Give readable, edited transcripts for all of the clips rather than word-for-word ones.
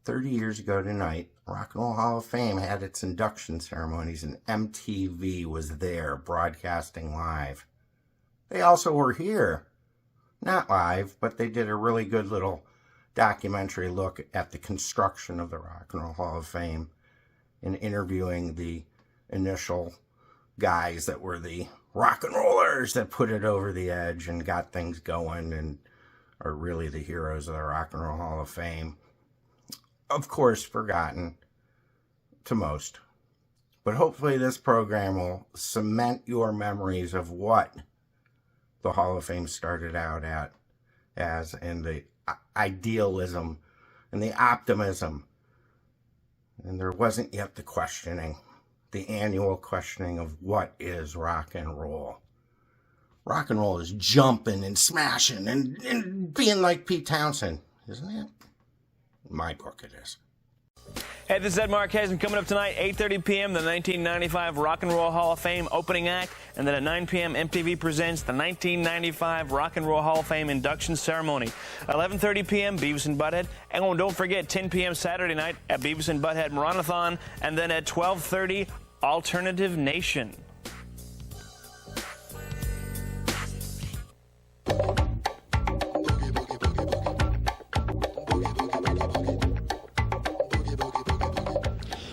30 years ago tonight, Rock and Roll Hall of Fame had its induction ceremonies, and MTV was there broadcasting live. They also were here. Not live, but they did a really good little documentary look at the construction of the Rock and Roll Hall of Fame and interviewing the initial guys that were the rock and rollers that put it over the edge and got things going and are really the heroes of the Rock and Roll Hall of Fame. Of course, forgotten to most. But hopefully this program will cement your memories of what the Hall of Fame started out as, and the idealism and the optimism. And there wasn't yet the questioning, the annual questioning of what is rock and roll. Rock and roll is jumping and smashing and being like Pete Townsend, isn't it? In my book it is. Hey, this is Ed Marquez, and coming up tonight, 8:30 p.m., the 1995 Rock and Roll Hall of Fame opening act, and then at 9 p.m., MTV presents the 1995 Rock and Roll Hall of Fame induction ceremony. 11:30 p.m., Beavis and Butthead, and don't forget, 10 p.m. Saturday night at Beavis and Butthead Maranathon, and then at 12:30, Alternative Nation.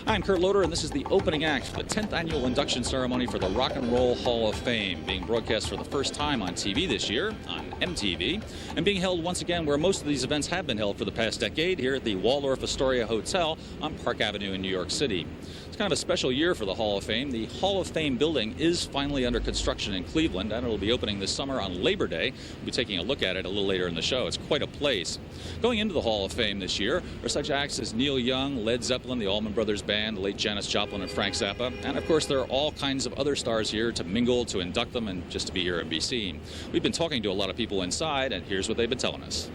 I'm Kurt Loder, and this is the opening act for the 10th annual induction ceremony for the Rock and Roll Hall of Fame, being broadcast for the first time on TV this year, on MTV, and being held once again where most of these events have been held for the past decade, here at the Waldorf Astoria Hotel on Park Avenue in New York City. It's kind of a special year for the Hall of Fame. The Hall of Fame building is finally under construction in Cleveland, and it'll be opening this summer on Labor Day. We'll be taking a look at it a little later in the show. It's quite a place. Going into the Hall of Fame this year are such acts as Neil Young, Led Zeppelin, the Allman Brothers Band, the late Janis Joplin and Frank Zappa, and of course there are all kinds of other stars here to mingle, to induct them, and just to be here and be seen. We've been talking to a lot of people inside, and here's what they've been telling us.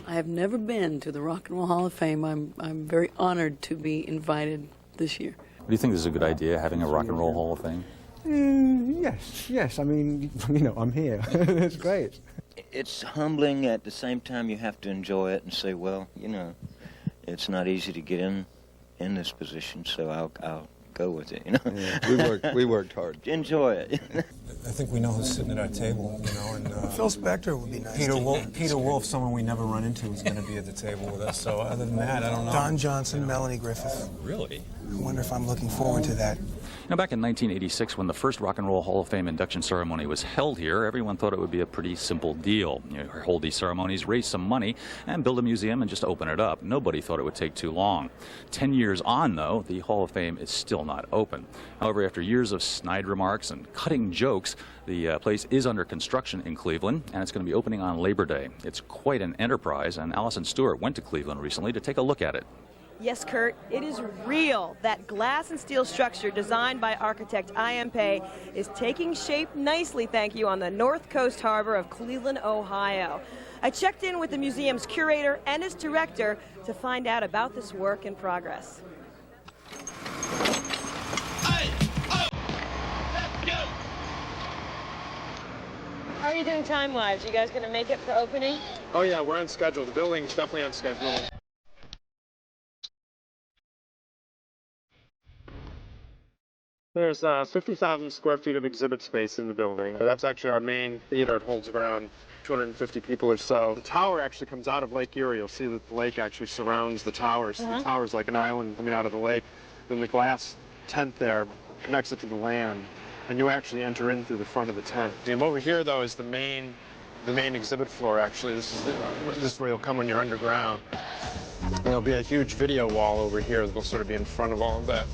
I have never been to the Rock and Roll Hall of Fame. I'm very honored to be invited this year. Do you think this is a good idea, having a Rock and Roll Hall of Fame? Yes. I mean, I'm here. It's great. It's humbling. At the same time, you have to enjoy it and say, well, it's not easy to get in this position, so I'll go with it. Yeah, we worked hard. Enjoy it. I think we know who's sitting at our table, and Phil Spector would be nice. Peter Wolf, someone we never run into, is going to be at the table with us. So other than that, I don't know. Don Johnson, Melanie Griffith. Really? I wonder if I'm looking forward to that. Now, back in 1986, when the first Rock and Roll Hall of Fame induction ceremony was held here, everyone thought it would be a pretty simple deal. Hold these ceremonies, raise some money, and build a museum and just open it up. Nobody thought it would take too long. 10 years on, though, the Hall of Fame is still not open. However, after years of snide remarks and cutting jokes, the place is under construction in Cleveland, and it's going to be opening on Labor Day. It's quite an enterprise, and Allison Stewart went to Cleveland recently to take a look at it. Yes, Kurt, it is real. That glass and steel structure designed by architect I.M. Pei is taking shape nicely, thank you, on the North Coast Harbor of Cleveland, Ohio. I checked in with the museum's curator and its director to find out about this work in progress. How are you doing time-wise? You guys going to make it for opening? Oh, yeah, we're on schedule. The building's definitely on schedule. There's 50,000 square feet of exhibit space in the building. That's actually our main theater. It holds around 250 people or so. The tower actually comes out of Lake Erie. You'll see that the lake actually surrounds the tower. So the tower's like an island coming out of the lake. Then the glass tent there connects it to the land. And you actually enter in through the front of the tent. And over here, though, is the main exhibit floor, actually. This is where you'll come when you're underground. And there'll be a huge video wall over here that'll sort of be in front of all of that.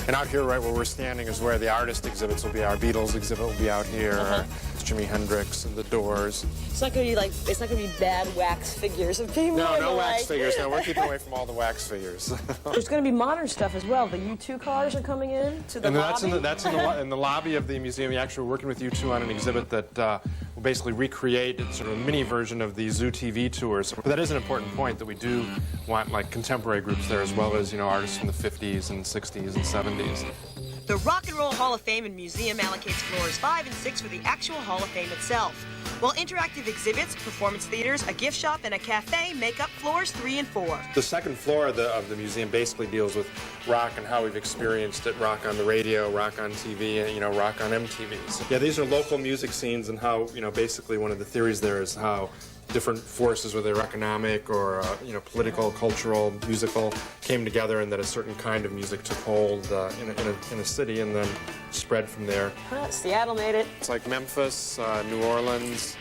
And out here, right where we're standing, is where the artist exhibits will be. Our Beatles exhibit will be out here. It's Jimi Hendrix and the Doors. It's not going to be bad wax figures of people. No wax figures. No, we're keeping away from all the wax figures. There's going to be modern stuff as well. The U2 cars are coming in to the lobby. That's in the lobby of the museum. You're actually working with U2 on an exhibit that will basically recreate sort of a mini version of the Zoo TV tours. But that is an important point, that we do want like contemporary groups there, as well as artists from the 50s and 60s and 70s. The Rock and Roll Hall of Fame and Museum allocates floors 5 and 6 for the actual Hall of Fame itself, while interactive exhibits, performance theaters, a gift shop, and a cafe make up floors 3 and 4. The second floor of the museum basically deals with rock and how we've experienced it, rock on the radio, rock on TV, and, rock on MTV. So, yeah, these are local music scenes and how, basically one of the theories there is how different forces, whether they're economic or, political, cultural, musical, came together and that a certain kind of music took hold in a city and then spread from there. Seattle made it. It's like Memphis, New Orleans,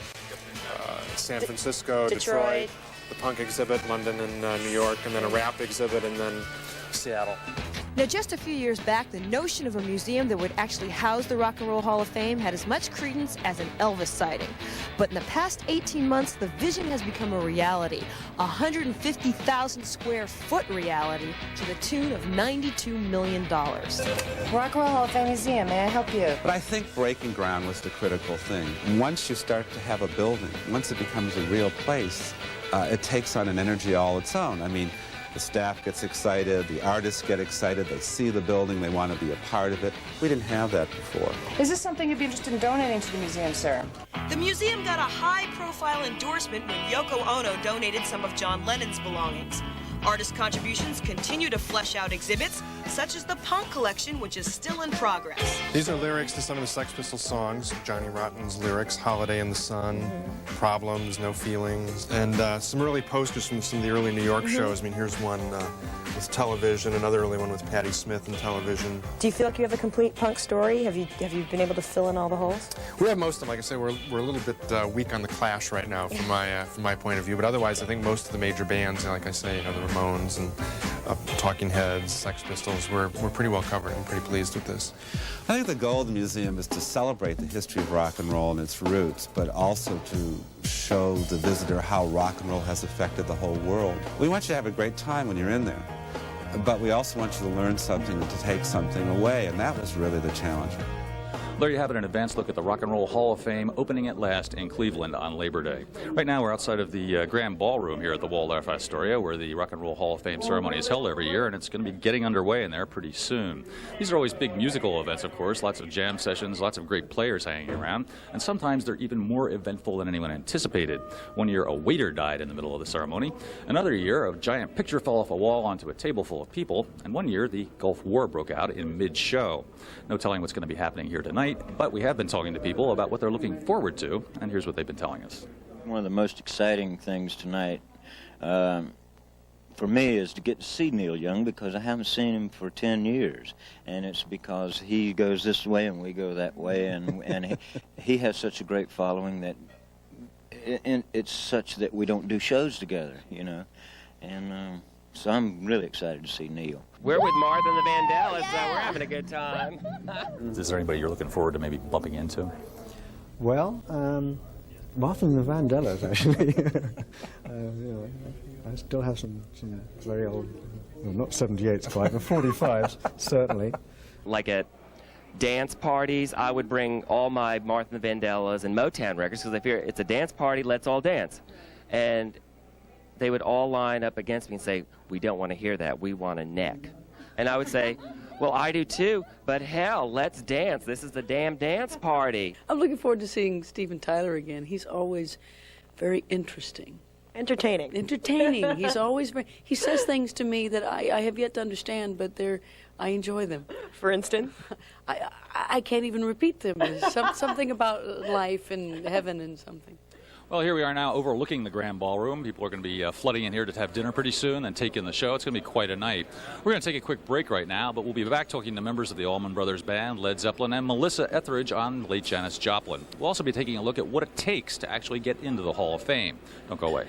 San Francisco, Detroit, the punk exhibit, London and New York, and then a rap exhibit, and then Seattle. Now, just a few years back, the notion of a museum that would actually house the Rock and Roll Hall of Fame had as much credence as an Elvis sighting. But in the past 18 months, the vision has become a reality, a 150,000 square foot reality to the tune of $92 million. Rock and Roll Hall of Fame Museum, may I help you? But I think breaking ground was the critical thing. Once you start to have a building, once it becomes a real place, it takes on an energy all its own. I mean, the staff gets excited, the artists get excited, they see the building, they want to be a part of it. We didn't have that before. Is this something you'd be interested in donating to the museum, sir? The museum got a high-profile endorsement when Yoko Ono donated some of John Lennon's belongings. Artist contributions continue to flesh out exhibits, such as the Punk Collection, which is still in progress. These are lyrics to some of the Sex Pistols songs, Johnny Rotten's lyrics, Holiday in the Sun, Problems, No Feelings, and some early posters from some of the early New York shows. I mean, here's one with Television, another early one with Patti Smith and Television. Do you feel like you have a complete punk story? Have you been able to fill in all the holes? We have most of them. Like I say, we're a little bit weak on the Clash right now from my point of view, but otherwise I think most of the major bands, like I say, the Ramones and Talking Heads, Sex Pistols, we're pretty well covered. I'm pretty pleased with this. I think the goal of the museum is to celebrate the history of rock and roll and its roots, but also to show the visitor how rock and roll has affected the whole world. We want you to have a great time when you're in there, but we also want you to learn something and to take something away, and that was really the challenge. There you have it, an advanced look at the Rock and Roll Hall of Fame opening at last in Cleveland on Labor Day. Right now we're outside of the Grand Ballroom here at the Waldorf Astoria, where the Rock and Roll Hall of Fame ceremony is held every year, and it's going to be getting underway in there pretty soon. These are always big musical events, of course, lots of jam sessions, lots of great players hanging around, and sometimes they're even more eventful than anyone anticipated. One year a waiter died in the middle of the ceremony, another year a giant picture fell off a wall onto a table full of people, and one year the Gulf War broke out in mid-show. No telling what's going to be happening here tonight, but we have been talking to people about what they're looking forward to, and here's what they've been telling us. One of the most exciting things tonight for me is to get to see Neil Young, because I haven't seen him for 10 years, and it's because he goes this way and we go that way, and he has such a great following that it's such that we don't do shows together, and so I'm really excited to see Neil. We're with Martha and the Vandellas, so we're having a good time. Is there anybody you're looking forward to maybe bumping into? Well, Martha and the Vandellas, actually. I still have some very old, well, not 78s quite, but 45s, certainly. Like at dance parties, I would bring all my Martha and the Vandellas and Motown records, because I figure it's a dance party, let's all dance. And they would all line up against me and say, we don't want to hear that, we want a neck. And I would say, well, I do too, but hell, let's dance. This is the damn dance party. I'm looking forward to seeing Steven Tyler again. He's always very interesting. Entertaining. He's always he says things to me that I have yet to understand, but I enjoy them. For instance? I can't even repeat them. There's something about life and heaven and something. Well, here we are now overlooking the Grand Ballroom. People are going to be flooding in here to have dinner pretty soon and take in the show. It's going to be quite a night. We're going to take a quick break right now, but we'll be back talking to members of the Allman Brothers Band, Led Zeppelin, and Melissa Etheridge on late Janis Joplin. We'll also be taking a look at what it takes to actually get into the Hall of Fame. Don't go away.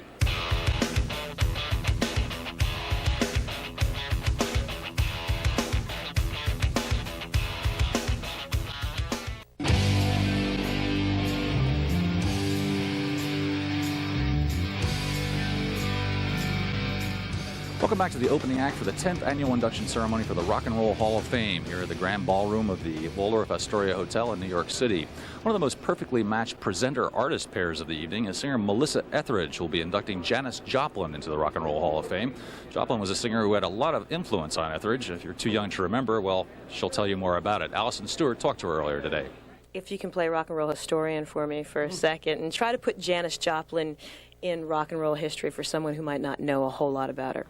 Welcome back to the opening act for the 10th annual induction ceremony for the Rock and Roll Hall of Fame here at the Grand Ballroom of the Waldorf Astoria Hotel in New York City. One of the most perfectly matched presenter-artist pairs of the evening is singer Melissa Etheridge, who will be inducting Janis Joplin into the Rock and Roll Hall of Fame. Joplin was a singer who had a lot of influence on Etheridge. If you're too young to remember, well, she'll tell you more about it. Allison Stewart talked to her earlier today. If you can play rock and roll historian for me for a second and try to put Janis Joplin in rock and roll history for someone who might not know a whole lot about her.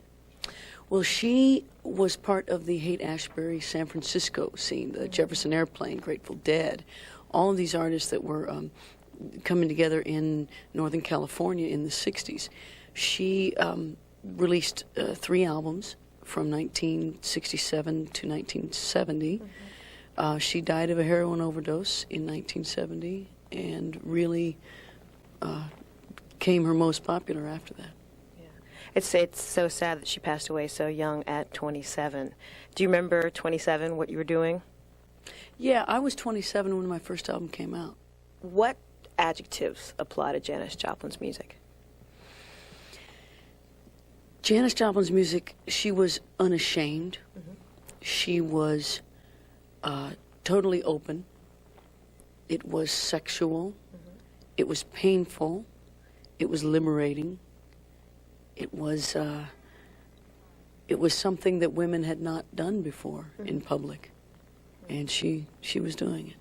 Well, she was part of the Haight-Ashbury San Francisco scene, the Jefferson Airplane, Grateful Dead, all of these artists that were coming together in Northern California in the 60s. She released 3 albums from 1967 to 1970. She died of a heroin overdose in 1970 and really became her most popular after that. It's so sad that she passed away so young at 27. Do you remember 27, what you were doing? Yeah, I was 27 when my first album came out. What adjectives apply to Janis Joplin's music? Janis Joplin's music, she was unashamed. She was totally open. It was sexual. It was painful. It was liberating. It was something that women had not done before in public, and she was doing it.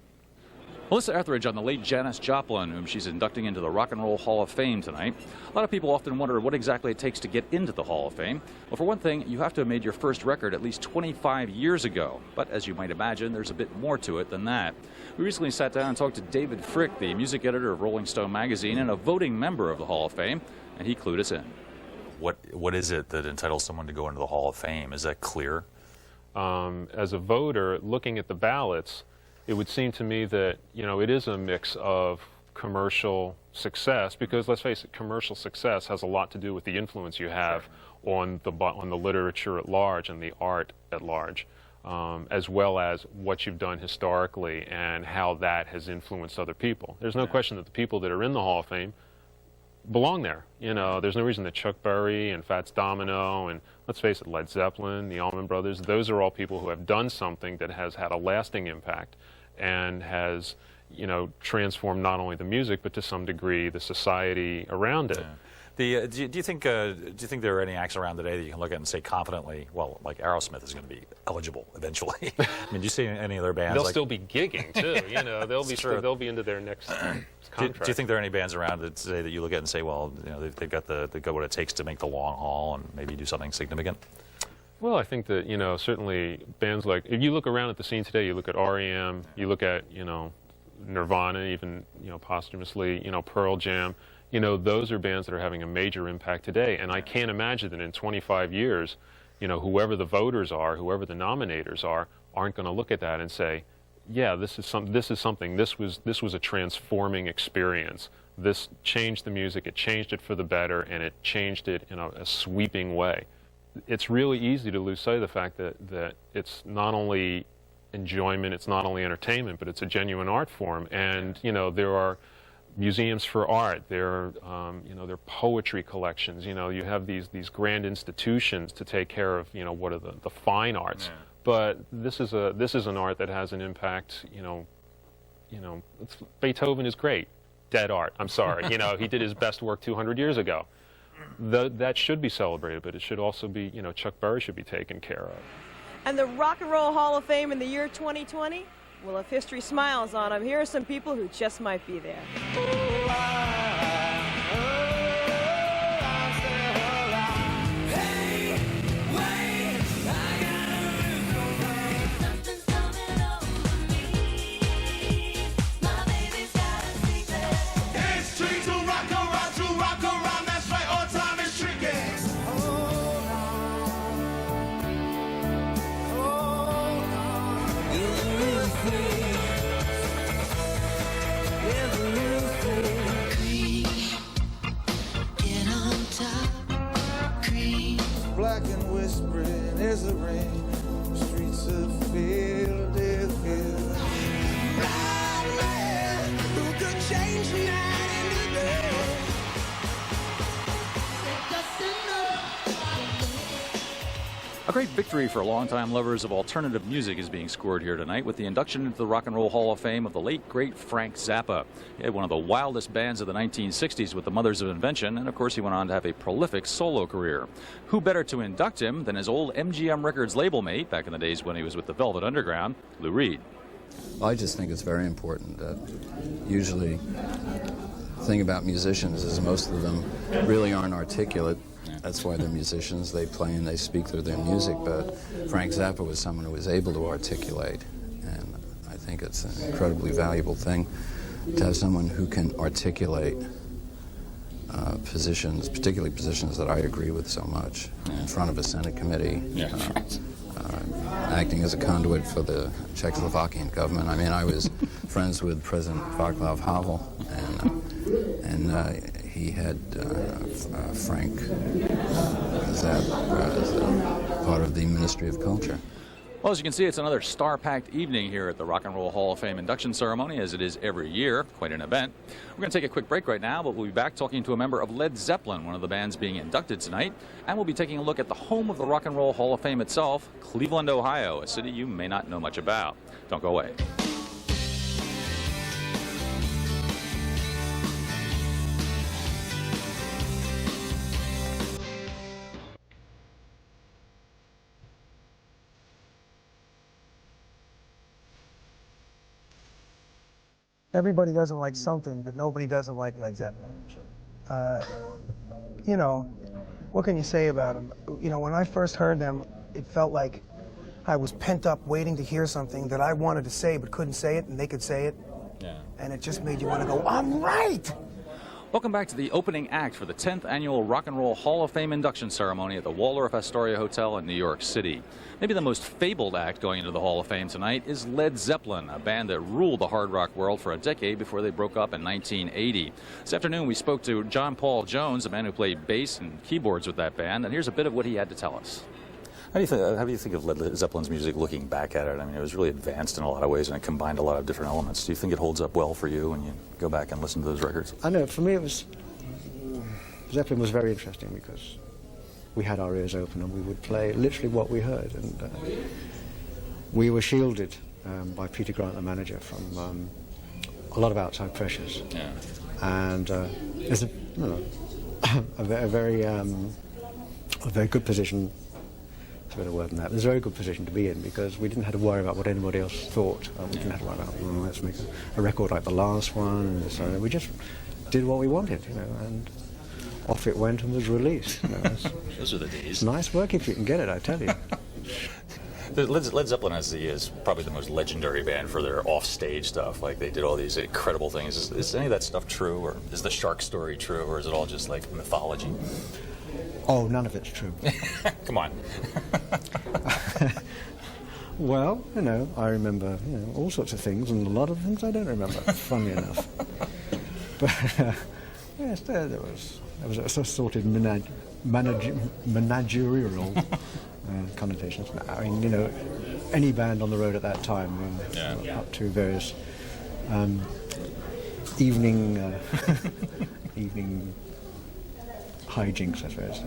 Melissa Etheridge on the late Janis Joplin, whom she's inducting into the Rock and Roll Hall of Fame tonight. A lot of people often wonder what exactly it takes to get into the Hall of Fame. Well, for one thing, you have to have made your first record at least 25 years ago. But as you might imagine, there's a bit more to it than that. We recently sat down and talked to David Frick, the music editor of Rolling Stone magazine and a voting member of the Hall of Fame, and he clued us in. What is it that entitles someone to go into the Hall of Fame? Is that clear? As a voter, looking at the ballots, it would seem to me that, it is a mix of commercial success, because let's face it, commercial success has a lot to do with the influence you have on the literature at large and the art at large, as well as what you've done historically and how that has influenced other people. There's no question that the people that are in the Hall of Fame belong there. There's no reason that Chuck Berry and Fats Domino and, let's face it, Led Zeppelin, the Allman Brothers, those are all people who have done something that has had a lasting impact and has, transformed not only the music, but to some degree the society around it. Yeah. Do you think there are any acts around today that you can look at and say confidently, well, like Aerosmith is going to be eligible eventually? I mean, do you see any other bands? They'll still be gigging too. They'll be into their next contract. Do you think there are any bands around today that you look at and say, well, they've got what it takes to make the long haul and maybe do something significant? Well, I think that certainly bands like, if you look around at the scene today, you look at REM, you look at Nirvana, even posthumously, Pearl Jam. Those are bands that are having a major impact today, and I can't imagine that in 25 years, whoever the voters are, whoever the nominators are, aren't going to look at that and say, yeah, this is something. This was a transforming experience. This changed the music. It changed it for the better, and it changed it in a sweeping way. It's really easy to lose sight of the fact that it's not only enjoyment, it's not only entertainment, but it's a genuine art form, and there are museums for art. There are, there are poetry collections. You have these grand institutions to take care of, what are the fine arts. Yeah. But this is an art that has an impact. Beethoven is great. Dead art. I'm sorry. He did his best work 200 years ago. That should be celebrated, but it should also be, Chuck Berry should be taken care of. And the Rock and Roll Hall of Fame in the year 2020? Well, if history smiles on them, here are some people who just might be there. Black and whispering is the rain, streets of Philadelphia. Blind man who could change the night into day. A great victory for longtime lovers of alternative music is being scored here tonight with the induction into the Rock and Roll Hall of Fame of the late, great Frank Zappa. He had one of the wildest bands of the 1960s with the Mothers of Invention, and of course he went on to have a prolific solo career. Who better to induct him than his old MGM Records label mate back in the days when he was with the Velvet Underground, Lou Reed. I just think it's very important that usually the thing about musicians is most of them really aren't articulate. That's why they're musicians. They play and they speak through their music, but Frank Zappa was someone who was able to articulate, and I think it's an incredibly valuable thing to have someone who can articulate positions, particularly positions that I agree with so much, in front of a Senate committee, acting as a conduit for the Czechoslovakian government. I mean, I was friends with President Václav Havel, and he had Frank Zappa as part of the Ministry of Culture. Well, as you can see, it's another star-packed evening here at the Rock and Roll Hall of Fame induction ceremony, as it is every year. Quite an event. We're going to take a quick break right now, but we'll be back talking to a member of Led Zeppelin, one of the bands being inducted tonight, and we'll be taking a look at the home of the Rock and Roll Hall of Fame itself, Cleveland, Ohio, a city you may not know much about. Don't go away. Everybody doesn't like something, but nobody doesn't like Led Zeppelin. You know, what can you say about them? You know, when I first heard them, it felt like I was pent up waiting to hear something that I wanted to say but couldn't say it, and they could say it. Yeah. And it just made you want to go, I'm right! Welcome back to the opening act for the 10th annual Rock and Roll Hall of Fame induction ceremony at the Waldorf Astoria Hotel in New York City. Maybe the most fabled act going into the Hall of Fame tonight is Led Zeppelin, a band that ruled the hard rock world for a decade before they broke up in 1980. This afternoon we spoke to John Paul Jones, a man who played bass and keyboards with that band, and here's a bit of what he had to tell us. How do you think of Led Zeppelin's music looking back at it? I mean, it was really advanced in a lot of ways, and it combined a lot of different elements. Do you think it holds up well for you when you go back and listen to those records? I know, for me it was... Zeppelin was very interesting because we had our ears open and we would play literally what we heard, and we were shielded by Peter Grant, the manager, from a lot of outside pressures. Yeah. And it's a very good position. It's a better word than that. It's a very good position to be in because we didn't have to worry about what anybody else thought. We didn't have to worry about, let's make a record like the last one. And so we just did what we wanted, you know, and off it went and was released. You know, those are the days. It's nice work if you can get it, I tell you. Led Zeppelin is probably the most legendary band for their off-stage stuff. Like, they did all these incredible things. Is any of that stuff true, or is the shark story true, or is it all just like mythology? Oh, none of it's true. Come on. Well, you know, I remember all sorts of things, and a lot of things I don't remember, funny enough. But yes, there was a assorted managerial connotations. I mean, you know, any band on the road at that time, up to various evening hijinks, I suppose.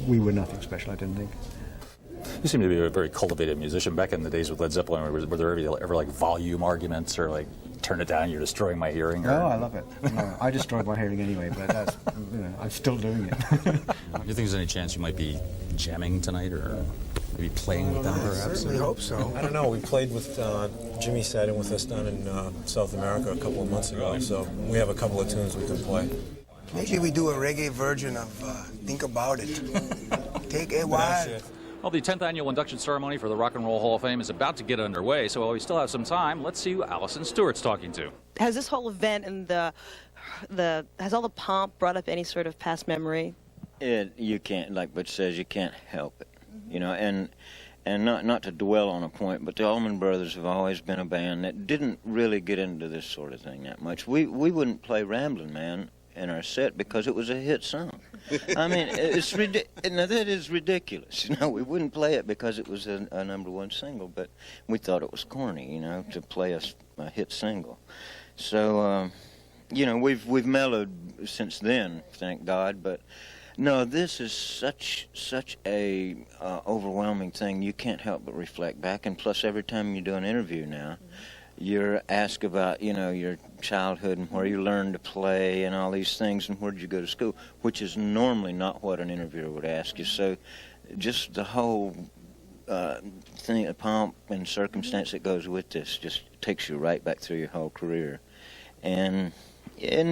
We were nothing special, I didn't think. You seem to be a very cultivated musician. Back in the days with Led Zeppelin, were there ever like volume arguments or like turn it down, you're destroying my hearing? Oh, I love it. No, I destroyed my hearing anyway, but that's, you know, I'm still doing it. Do you think there's any chance you might be jamming tonight or maybe playing with them perhaps? I certainly hope so. I don't know. We played with, Jimmy sat in with us down in South America a couple of months ago, so we have a couple of tunes we can play. Maybe we do a reggae version of Think About It. Take a while. Well, the 10th annual induction ceremony for the Rock and Roll Hall of Fame is about to get underway, so while we still have some time, let's see who Alison Stewart's talking to. Has this whole event and has all the pomp brought up any sort of past memory? You can't, like Butch says, you can't help it, you know, and not to dwell on a point, but the Allman Brothers have always been a band that didn't really get into this sort of thing that much. We wouldn't play Ramblin' Man in our set because it was a hit song. I mean, now that is ridiculous. You know, we wouldn't play it because it was a #1 single, but we thought it was corny, you know, to play a hit single. So, you know, we've mellowed since then, thank God, but No, this is such a overwhelming thing. You can't help but reflect back, and plus every time you do an interview now, you're asked about, you know, your childhood and where you learned to play and all these things and where did you go to school, which is normally not what an interviewer would ask you. So just the whole thing, the pomp and circumstance that goes with this just takes you right back through your whole career. And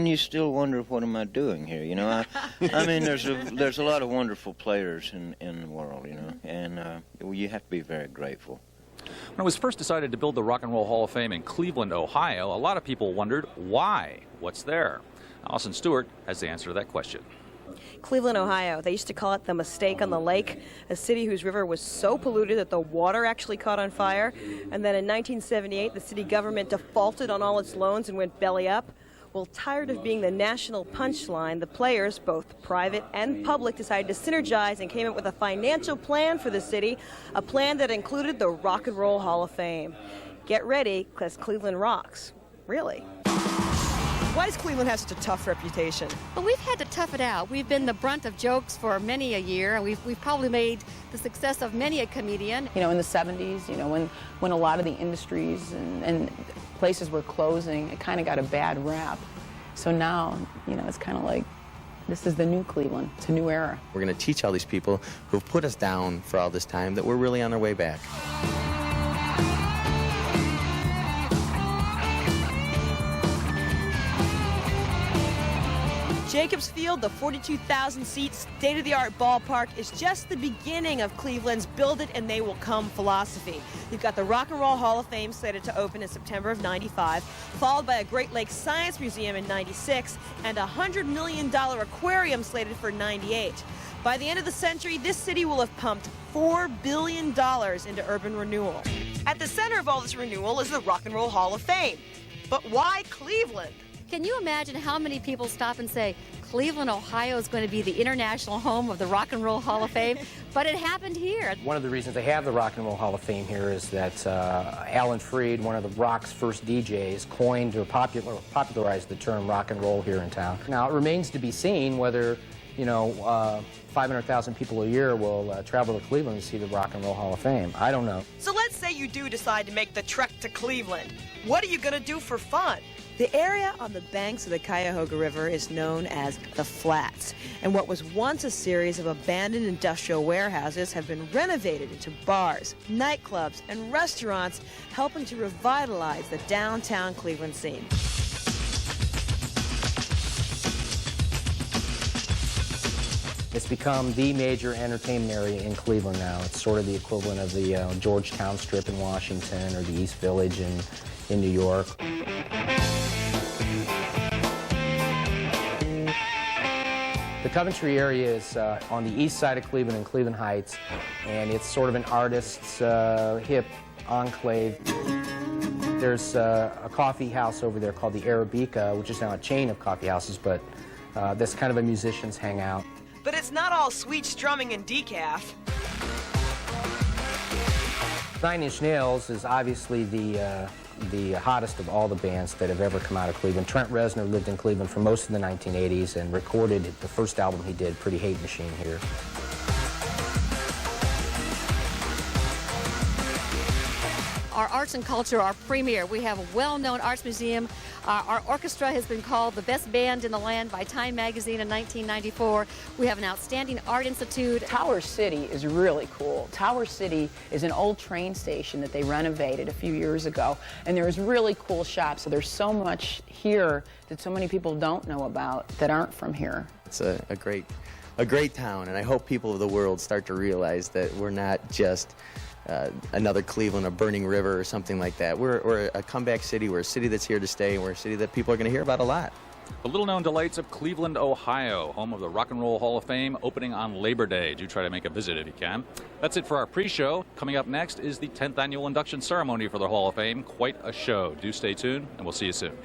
you still wonder, what am I doing here? You know, I mean, there's a lot of wonderful players in the world, you know, and you have to be very grateful. When it was first decided to build the Rock and Roll Hall of Fame in Cleveland, Ohio, a lot of people wondered why. What's there? Allison Stewart has the answer to that question. Cleveland, Ohio. They used to call it the mistake on the lake, a city whose river was so polluted that the water actually caught on fire. And then in 1978, the city government defaulted on all its loans and went belly up. Well, tired of being the national punchline, the players, both private and public, decided to synergize and came up with a financial plan for the city, a plan that included the Rock and Roll Hall of Fame. Get ready, because Cleveland rocks. Really. Why does Cleveland have such a tough reputation? Well, we've had to tough it out. We've been the brunt of jokes for many a year, and we've probably made the success of many a comedian. You know, in the 70s, you know, when a lot of the industries and places were closing, it kind of got a bad rap. So now, you know, it's kind of like, this is the new Cleveland. It's a new era. We're going to teach all these people who've put us down for all this time that we're really on our way back. Jacobs Field, the 42,000-seat state-of-the-art ballpark, is just the beginning of Cleveland's build it and they will come philosophy. You've got the Rock and Roll Hall of Fame slated to open in September of '95, followed by a Great Lakes Science Museum in '96, and a $100 million aquarium slated for '98. By the end of the century, this city will have pumped $4 billion into urban renewal. At the center of all this renewal is the Rock and Roll Hall of Fame. But why Cleveland? Can you imagine how many people stop and say, Cleveland, Ohio is going to be the international home of the Rock and Roll Hall of Fame? But it happened here. One of the reasons they have the Rock and Roll Hall of Fame here is that Alan Freed, one of the rock's first DJs, coined or popularized the term rock and roll here in town. Now, it remains to be seen whether, you know, 500,000 people a year will travel to Cleveland to see the Rock and Roll Hall of Fame. I don't know. So let's say you do decide to make the trek to Cleveland. What are you going to do for fun? The area on the banks of the Cuyahoga River is known as the Flats, and what was once a series of abandoned industrial warehouses have been renovated into bars, nightclubs, and restaurants, helping to revitalize the downtown Cleveland scene. It's become the major entertainment area in Cleveland now. It's sort of the equivalent of the Georgetown Strip in Washington or the East Village in New York. The Coventry area is on the east side of Cleveland in Cleveland Heights, and it's sort of an artist's hip enclave. There's a coffee house over there called the Arabica, which is now a chain of coffee houses, but that's kind of a musician's hangout. But it's not all sweet strumming and decaf. Nine Inch Nails is obviously the hottest of all the bands that have ever come out of Cleveland. Trent Reznor lived in Cleveland for most of the 1980s and recorded the first album he did, Pretty Hate Machine, here. Our arts and culture are premier. We have a well-known arts museum. Our orchestra has been called the best band in the land by Time magazine in 1994. We have an outstanding art institute. Tower City is really cool. Tower City is an old train station that they renovated a few years ago, and there's really cool shops. So there's so much here that so many people don't know about that aren't from here. It's a great town, and I hope people of the world start to realize that we're not just another Cleveland, a burning river or something like that. We're a comeback city. We're a city that's here to stay, and we're a city that people are going to hear about a lot. The little-known delights of Cleveland, Ohio, home of the Rock and Roll Hall of Fame, opening on Labor Day. Do try to make a visit if you can. That's it for our pre-show. Coming up next is the 10th annual induction ceremony for the Hall of Fame. Quite a show. Do stay tuned, and we'll see you soon.